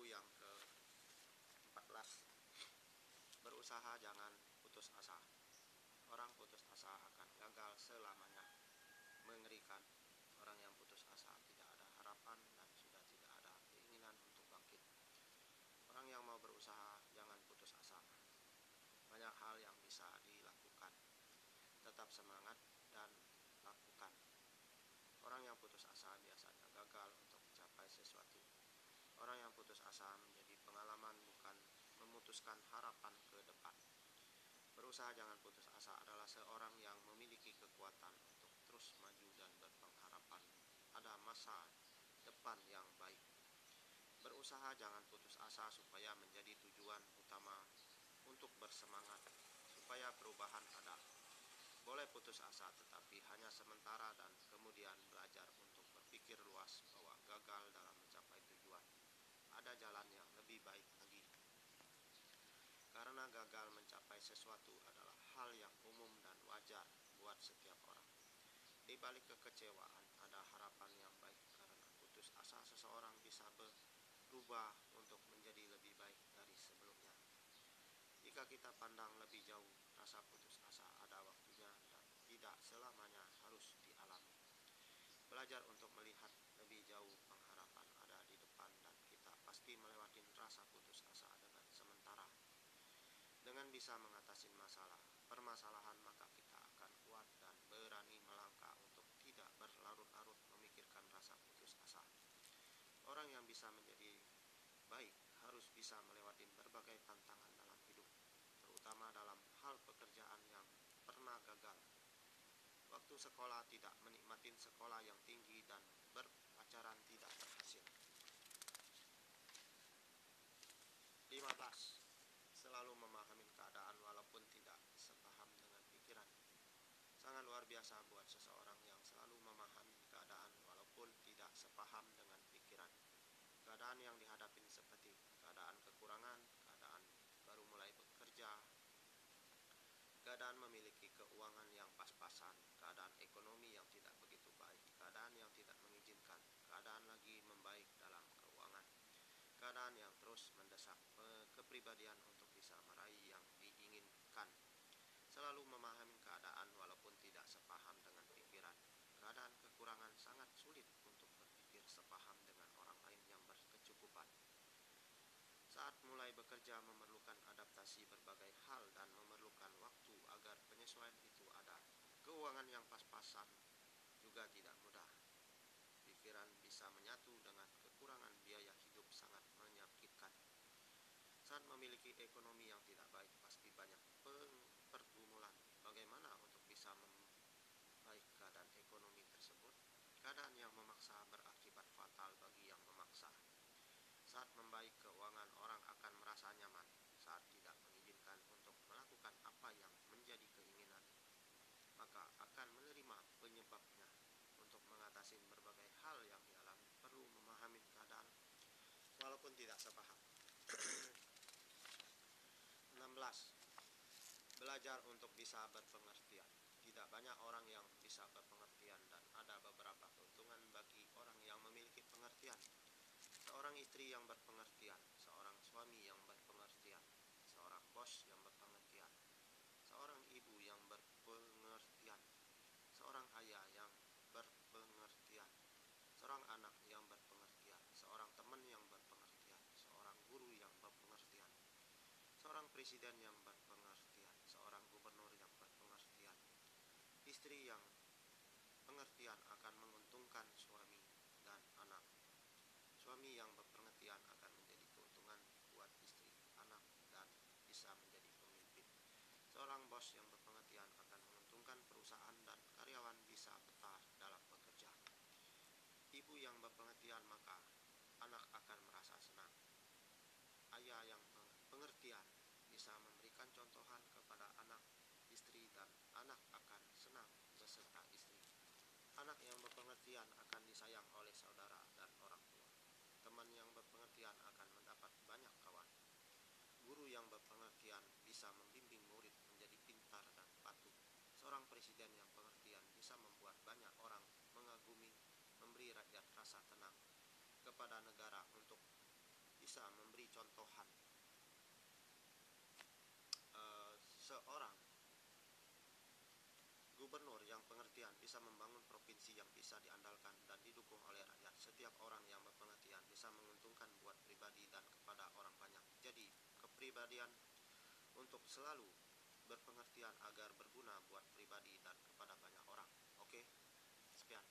buku yang ke-14. Berusaha jangan putus asa. Orang putus asa akan gagal selamanya. Mengerikan. Orang yang putus asa tidak ada harapan dan sudah tidak ada keinginan untuk bangkit. Orang yang mau berusaha jangan putus asa. Banyak hal yang bisa dilakukan. Tetap semangat dan lakukan. Orang yang putus asa biasanya gagal untuk mencapai sesuatu. Orang yang putus asa menjadi pengalaman, bukan memutuskan harapan ke depan. Berusaha jangan putus asa adalah seorang yang memiliki kekuatan untuk terus maju dan berpengharapan ada masa depan yang baik. Berusaha jangan putus asa supaya menjadi tujuan utama untuk bersemangat, supaya perubahan ada. Boleh putus asa tetapi hanya sementara dan kemudian belajar untuk berpikir luas bahwa gagal dalam mencapai tujuan. Ada jalan yang lebih baik lagi. Karena gagal mencapai sesuatu adalah hal yang umum dan wajar buat setiap orang. Di balik kekecewaan ada harapan yang baik. Karena putus asa seseorang bisa berubah untuk menjadi lebih baik dari sebelumnya. Jika kita pandang lebih jauh, rasa putus asa ada waktunya dan tidak selamanya harus dialami. Belajar untuk melihat lebih jauh, pengharapan ada di depan dan kita pasti melewati rasa putus asa dengan sementara. Dengan bisa mengatasi permasalahan, maka kita akan kuat dan berani melangkah untuk tidak berlarut-larut memikirkan rasa putus asa. Orang yang bisa menjadi baik harus bisa melewati berbagai tantangan dalam hidup, terutama dalam hal pekerjaan yang pernah gagal. Waktu sekolah tidak menikmati sekolah yang tinggi dan berpacaran tidak berhasil. 15. Selalu memahami keadaan walaupun tidak sepaham dengan pikiran. Sangat luar biasa buat seseorang yang selalu memahami keadaan walaupun tidak sepaham dengan pikiran. Keadaan yang dihadapi seperti keadaan kekurangan, keadaan baru mulai bekerja, keadaan memiliki keuangan yang pas-pasan, keadaan ekonomi yang tidak begitu baik, keadaan yang tidak mengizinkan, keadaan lagi membaik dalam keuangan, keadaan yang terus mendesak kepribadian untuk bisa meraih yang diinginkan. Selalu memahami keadaan walaupun tidak sepaham dengan pikiran. Keadaan kekurangan sangat sulit untuk berpikir sepaham dengan orang lain yang berkecukupan. Saat mulai bekerja memerlukan adaptasi berbagai hal dan memerlukan waktu agar penyesuaian itu ada. Keuangan yang pas-pasan juga tidak mudah. Pikiran bisa menyatu dengan kekurangan biaya hidup sangat menyakitkan. Saat memiliki ekonomi yang tidak baik pasti banyak pergumulan. Bagaimana untuk bisa membaik keadaan ekonomi tersebut? Keadaan yang memaksa berakibat fatal bagi yang memaksa. Saat membaik keuangan, orang akan merasa nyaman. Saat tidak mengizinkan untuk melakukan apa yang menjadi keinginan, maka akan menerima penyebabnya. Untuk mengatasi berbagai hal yang dialami, perlu memahami keadaan walaupun tidak sepaham. 16. Belajar untuk bisa berpengertian. Tidak banyak orang yang bisa berpengertian dan ada beberapa keuntungan bagi orang yang memiliki pengertian. Seorang istri yang berpengertian, seorang suami yang berpengertian, seorang bos yang berpengertian, seorang ibu yang berpengertian, seorang ayah yang berpengertian, seorang anak yang berpengertian, seorang teman yang berpengertian, seorang guru yang berpengertian, seorang presiden yang berpengertian, seorang gubernur yang berpengertian. Istri yang pengertian akan menguntungkan suami dan anak. Suami yang berpengertian akan menjadi keuntungan buat istri, anak, dan bisa menjadi pemimpin. Seorang bos yang berpengertian akan menguntungkan perusahaan dan karyawan bisa betah dalam bekerja. Ibu yang berpengertian maka anak akan merasa senang. Ayah yang pengertian bisa memberikan contohan kepada anak, istri, dan anak akan senang beserta istri. Anak yang berpengertian akan disayang oleh saudara dan orang tua. Teman yang berpengertian akan mendapat banyak kawan. Guru yang berpengertian bisa membimbing murid menjadi pintar dan patuh. Seorang presiden yang pengertian bisa membuat banyak orang mengagumi, memberi rakyat rasa tenang kepada negara untuk bisa memberi contohan. Seorang gubernur yang pengertian bisa membangun provinsi yang bisa diandalkan dan didukung oleh rakyat. Setiap orang yang berpengertian bisa menguntungkan buat pribadi dan kepada orang banyak. Jadi, kepribadian untuk selalu berpengertian agar berguna buat pribadi dan kepada banyak orang. Oke, sekian.